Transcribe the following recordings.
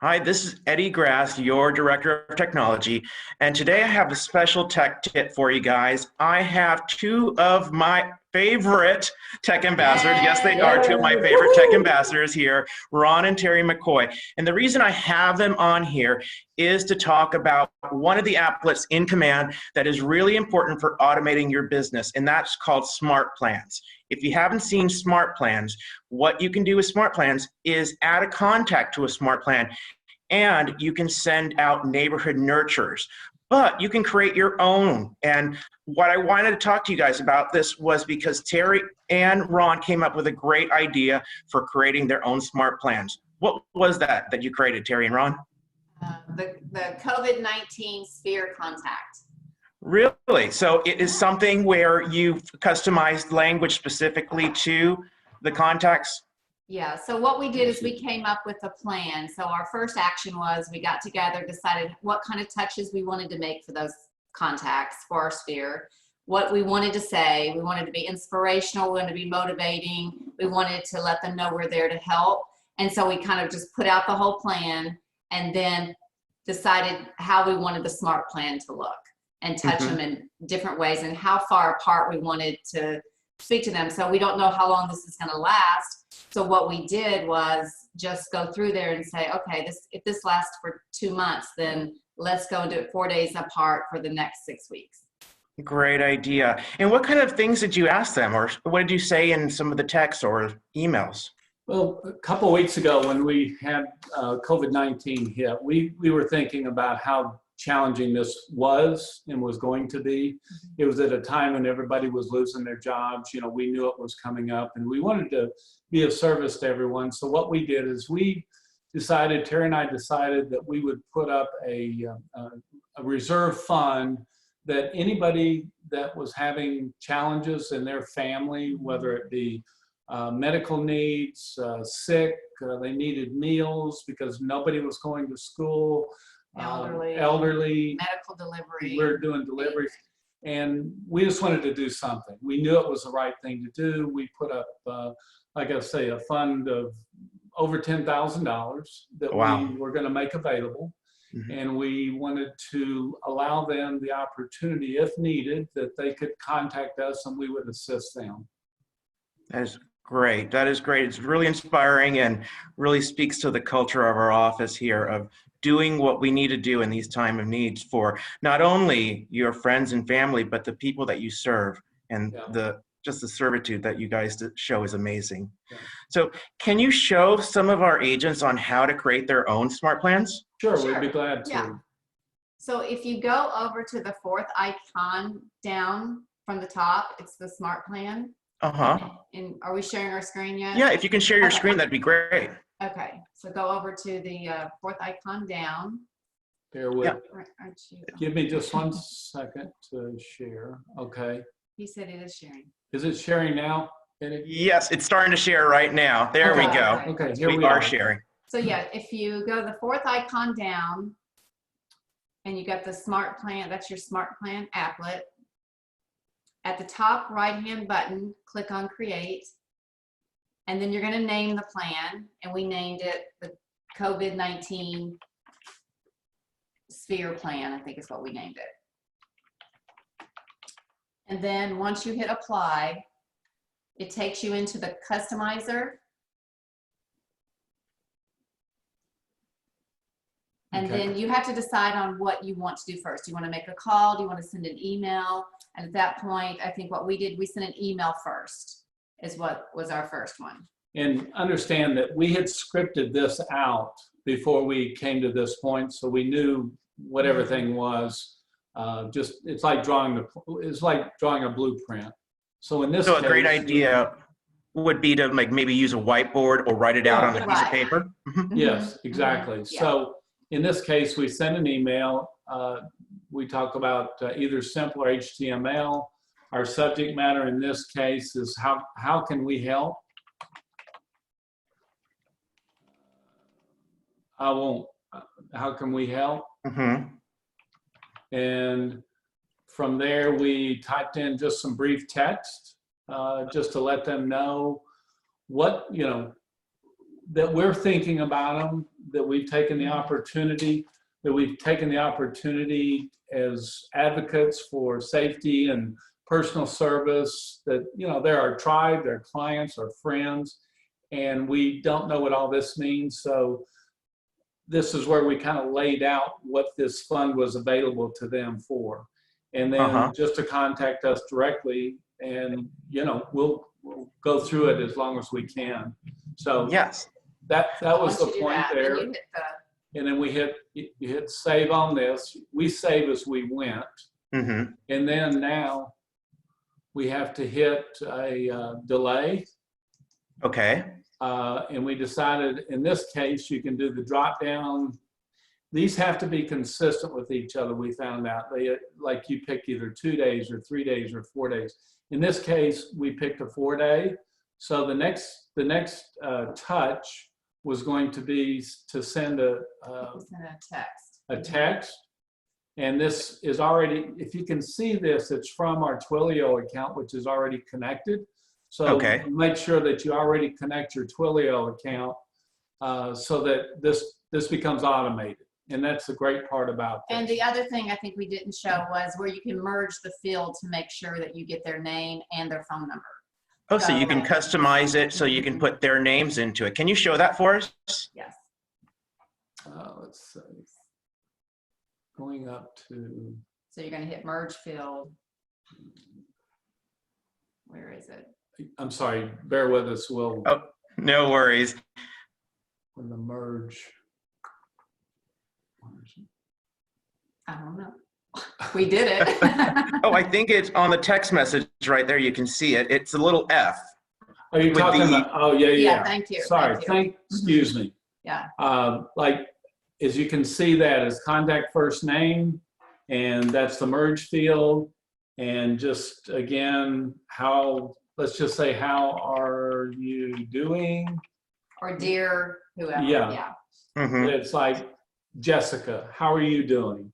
Hi, this is Eddie Grass, your Director of Technology, and today I have a special tech tip for you guys. I have two of my favorite tech ambassadors. Yes, they are two of my Yay! favorite tech ambassadors here, Ron and Terri McCoy. And the reason I have them on here is to talk about one of the applets in Command that is really important for automating your business, and that's called Smart Plans. If you haven't seen Smart Plans, what you can do with Smart Plans is add a contact to a Smart Plan, and you can send out neighborhood nurturers, but you can create your own. And what I wanted to talk to you guys about this was because Terri and Ron came up with a great idea for creating their own Smart Plans. What was that you created, Terri and Ron? The COVID-19 sphere contact. Really? So it is something where you've customized language specifically to the contacts? Yeah, so what we did is we came up with a plan. So our first action was we got together, decided what kind of touches we wanted to make for those contacts for our sphere, what we wanted to say. We wanted to be inspirational, we wanted to be motivating, we wanted to let them know we're there to help. And so we kind of just put out the whole plan and then decided how we wanted the Smart Plan to look and touch them in different ways and how far apart we wanted to speak to them. So we don't know how long this is going to last. So what we did was just go through there and say, okay, if this lasts for 2 months, then let's go and do it 4 days apart for the next 6 weeks. Great idea. And what kind of things did you ask them, or what did you say in some of the texts or emails? Well, a couple of weeks ago when we had COVID-19 hit, we were thinking about how challenging this was and was going to be. It was at a time when everybody was losing their jobs. You know, we knew it was coming up and we wanted to be of service to everyone. So what we did is Terri and I decided that we would put up a reserve fund that anybody that was having challenges in their family, whether it be medical needs, sick, they needed meals because nobody was going to school, elderly, medical delivery. We're doing deliveries, and we just wanted to do something. We knew it was the right thing to do. We put up, like I say, a fund of over $10,000 that we were going to make available. And we wanted to allow them the opportunity, if needed, that they could contact us and we would assist them. That is great. That is great. It's really inspiring and really speaks to the culture of our office here of doing what we need to do in these time of needs for not only your friends and family, but the people that you serve. And just the servitude that you guys show is amazing. Yeah. So can you show some of our agents on how to create their own Smart Plans? Sure. We'd be glad to. Yeah. So if you go over to the fourth icon down from the top, it's the Smart Plan. And are we sharing our screen yet? Yeah, if you can share your screen, that'd be great. Okay, so go over to the fourth icon down. Bear with. Give me just 1 second to share. Okay. He said it is sharing. Is it sharing now, Eddie? Yes, it's starting to share right now. There we go. Okay, here we are sharing. So yeah, if you go the fourth icon down and you got the Smart Plan, that's your Smart Plan applet. At the top right-hand button, click on Create, and then you're going to name the plan, and we named it the COVID-19 Sphere Plan, I think is what we named it. And then once you hit Apply, it takes you into the Customizer. And then you have to decide on what you want to do first. Do you want to make a call? Do you want to send an email? And at that point, I think what we did, we sent an email first, is what was our first one. And understand that we had scripted this out before we came to this point, so we knew what everything was. It's like drawing a blueprint. So in this case, a great idea would be to maybe use a whiteboard or write it out on a piece of paper. Yes, exactly. So in this case, we send an email. We talk about either simple or HTML. Our subject matter in this case is how can we help? How can we help? And from there, we typed in just some brief text just to let them know what, that we're thinking about them, that we've taken the opportunity, as advocates for safety and personal service, that, you know, they're our tribe, they're clients, our friends, and we don't know what all this means. So this is where we kind of laid out what this fund was available to them for. And then just to contact us directly, and, you know, we'll go through it as long as we can. So Yes. that was the Once you do point that, there. then you hit And then you hit save on this. We save as we went. Mm-hmm. And then now we have to hit a delay. Okay. And we decided in this case, you can do the drop down. These have to be consistent with each other. We found out like you pick either 2 days or 3 days or 4 days. In this case, we picked a 4-day. So the next touch was going to be to send a text. And this is already, if you can see this, it's from our Twilio account, which is already connected. So make sure that you already connect your Twilio account so that this becomes automated. And that's the great part about this. And the other thing I think we didn't show was where you can merge the field to make sure that you get their name and their phone number. Oh, so you can customize it so you can put their names into it. Can you show that for us? Yes. Let's see. Going up to. So you're going to hit merge field. Where is it? I'm sorry, bear with us. We'll. Oh, no worries. When the merge. I don't know. We did it. Oh, I think it's on the text message right there. You can see it. It's a little F. Are you talking about? Oh, yeah. Yeah, thank you. Sorry, excuse me. Yeah. Like, as you can see, that is contact first name, and that's the merge field. And just again, let's just say, how are you doing? Or dear whoever. Yeah. Mm-hmm. It's like, Jessica, how are you doing?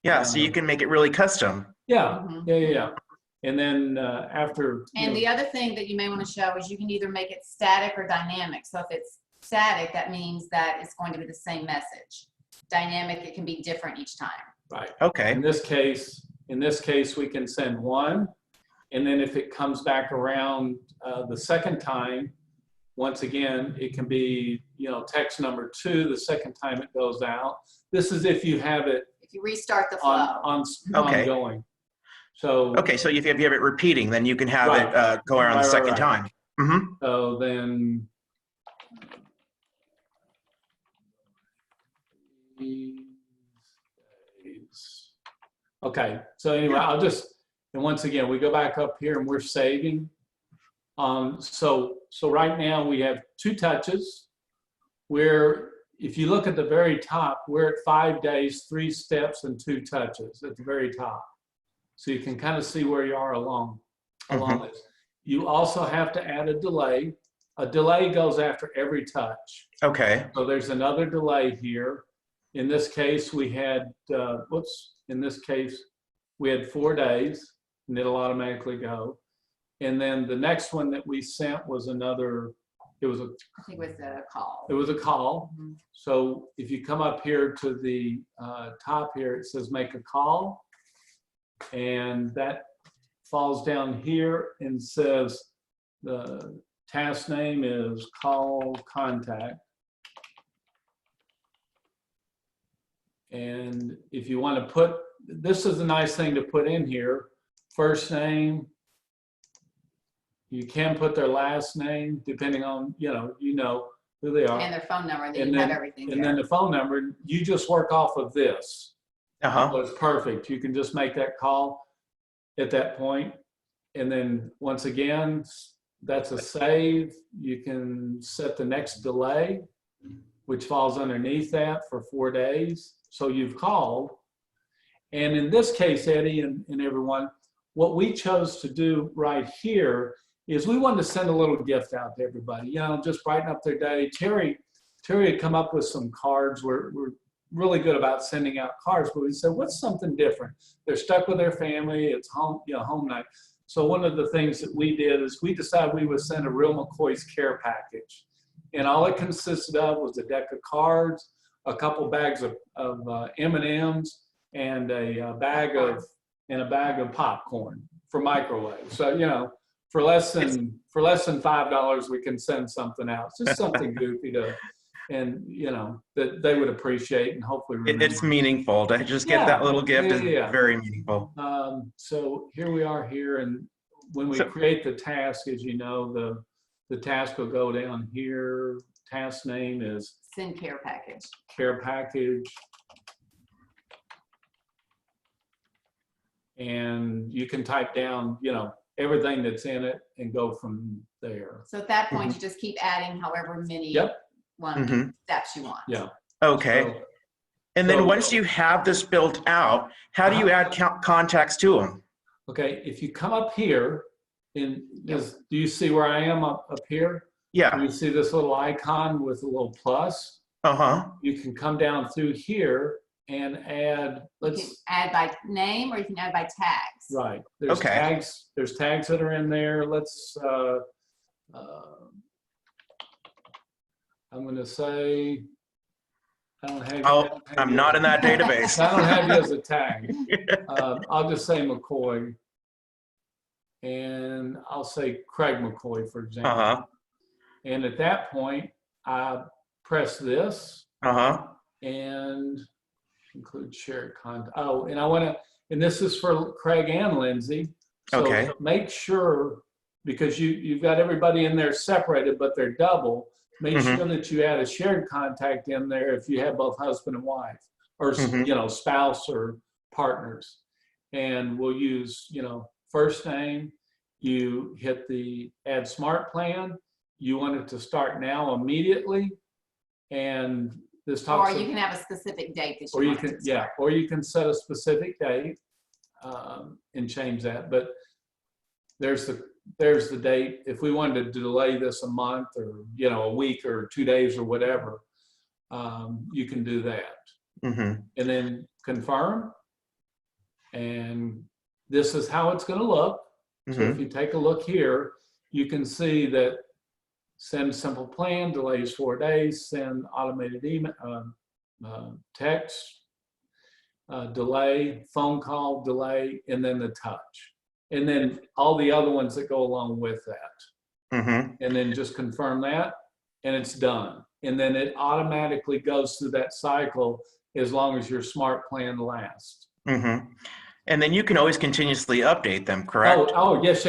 Yeah, so you can make it really custom. Yeah, yeah. And then after. And the other thing that you may want to show is you can either make it static or dynamic. So if it's static, that means that it's going to be the same message. Dynamic, it can be different each time. Right. Okay. In this case, we can send one, and then if it comes back around the second time, once again, it can be, you know, text number 2 the second time it goes out. This is if you have it. If you restart the flow. Ongoing. So. Okay, so if you have it repeating, then you can have it go around the second time. Mm-hmm. So then. Okay, so anyway, and once again, we go back up here and we're saving. So right now we have 2 touches where, if you look at the very top, we're at 5 days, 3 steps and 2 touches at the very top. So you can kind of see where you are along this. You also have to add a delay. A delay goes after every touch. Okay. So there's another delay here. In this case, we had, in this case, we had 4 days, and it'll automatically go. And then the next one that we sent was another, I think it was a call. It was a call. Mm-hmm. So if you come up here to the top here, it says make a call. And that falls down here and says the task name is call contact. And if you want to put, this is a nice thing to put in here, first name. You can put their last name, depending on, you know who they are. And their phone number, and then you have everything And then the phone number, you just work off of this. So it's perfect. You can just make that call at that point. And then once again, that's a save. You can set the next delay, which falls underneath that for 4 days. So you've called. And in this case, Eddie and everyone, what we chose to do right here is we wanted to send a little gift out to everybody, just brighten up their day. Terri had come up with some cards. We're really good about sending out cards, but we said, what's something different? They're stuck with their family. It's home night. So one of the things that we did is we decided we would send a Real McCoy's care package. And all it consisted of was a deck of cards, a couple bags of M&Ms, and a bag of popcorn for microwave. So, you know, for less than $5, we can send something out. It's just something goofy and you know, that they would appreciate and hopefully remember. It's meaningful to just get that little gift is very meaningful. So here we are here, and when we create the task, as you know, the task will go down here. Task name is Send care package. Care package. And you can type down, you know, everything that's in it and go from there. So at that point, you just keep adding however many steps you want. Yeah. Okay. And then once you have this built out, how do you add contacts to them? Okay. If you come up here, do you see where I am up here? Yeah. You see this little icon with a little plus? Uh-huh. You can come down through here and add, You can add by name or you can add by tags. Right. There's tags. There's tags that are in there. Let's, I'm going to say, I don't have you. I'm not in that database. I don't have you as a tag. I'll just say McCoy. And I'll say Craig McCoy, for example. Uh-huh. And at that point, I press this. Uh-huh. And include shared content. Oh, and I want to, and this is for Craig and Lindsay. So make sure, because you've got everybody in there separated, but they're double. Make sure that you add a shared contact in there if you have both husband and wife, or you know, spouse or partners. And we'll use, you know, first name. You hit the add Smartplan. You want it to start now immediately, and this talks. Or you can have a specific date that you or you want can it to start. or you can set a specific date and change that. But there's the date. If we wanted to delay this a month or, you know, a week or 2 days or whatever, you can do that. And then confirm. And this is how it's going to look. So if you take a look here, you can see that send simple plan, delays 4 days, send automated email, text, delay, phone call, delay, and then the touch. And then all the other ones that go along with that. And then just confirm that, and it's done. And then it automatically goes through that cycle as long as your smart plan lasts. And then you can always continuously update them, correct? Oh, yes,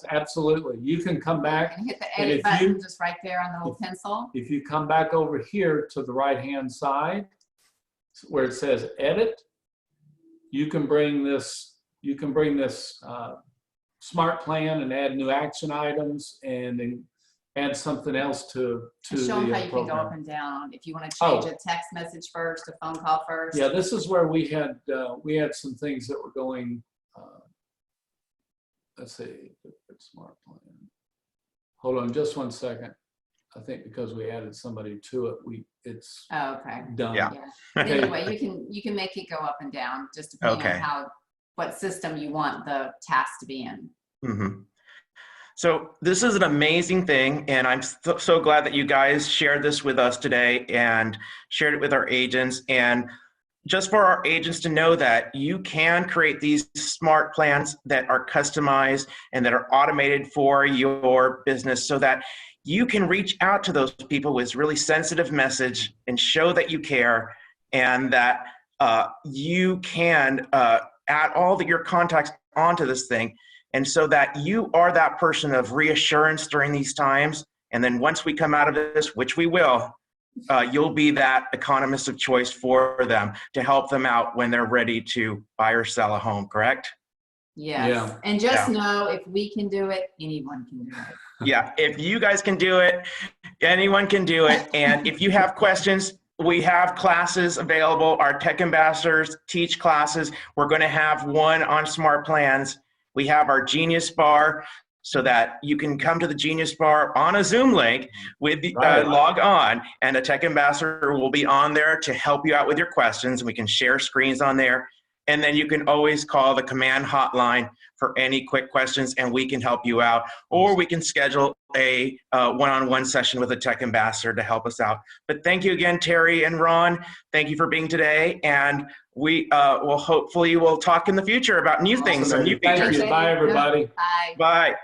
absolutely. You can come back and hit the edit button just right there on the little pencil. If you come back over here to the right-hand side where it says edit, you can bring this smart plan and add new action items and then add something else to show them how you can go up and down. If you want to change a text message first, a phone call first. Yeah, this is where we had some things that were going. Let's see, smart plan. Hold on, just 1 second. I think because we added somebody to it, it's done. Yeah. Anyway, you can make it go up and down just depending on what system you want the task to be in. So this is an amazing thing, and I'm so glad that you guys shared this with us today and shared it with our agents. And just for our agents to know that you can create these smart plans that are customized and that are automated for your business so that you can reach out to those people with really sensitive message and show that you care, and that you can add all your contacts onto this thing. And so that you are that person of reassurance during these times. And then once we come out of this, which we will, you'll be that economist of choice for them to help them out when they're ready to buy or sell a home, correct? Yes. Yeah. And just know if we can do it, anyone can do it. Yeah. If you guys can do it, anyone can do it. And if you have questions, we have classes available. Our tech ambassadors teach classes. We're going to have one on smart plans. We have our Genius Bar so that you can come to the Genius Bar on a Zoom link with the log on, and a tech ambassador will be on there to help you out with your questions. We can share screens on there. And then you can always call the command hotline for any quick questions, and we can help you out. Or we can schedule a one-on-one session with a tech ambassador to help us out. But thank you again, Terri and Ron. Thank you for being today. And we will hopefully we'll talk in the future about new things and new features. Thank you. Bye, everybody. Bye. Bye.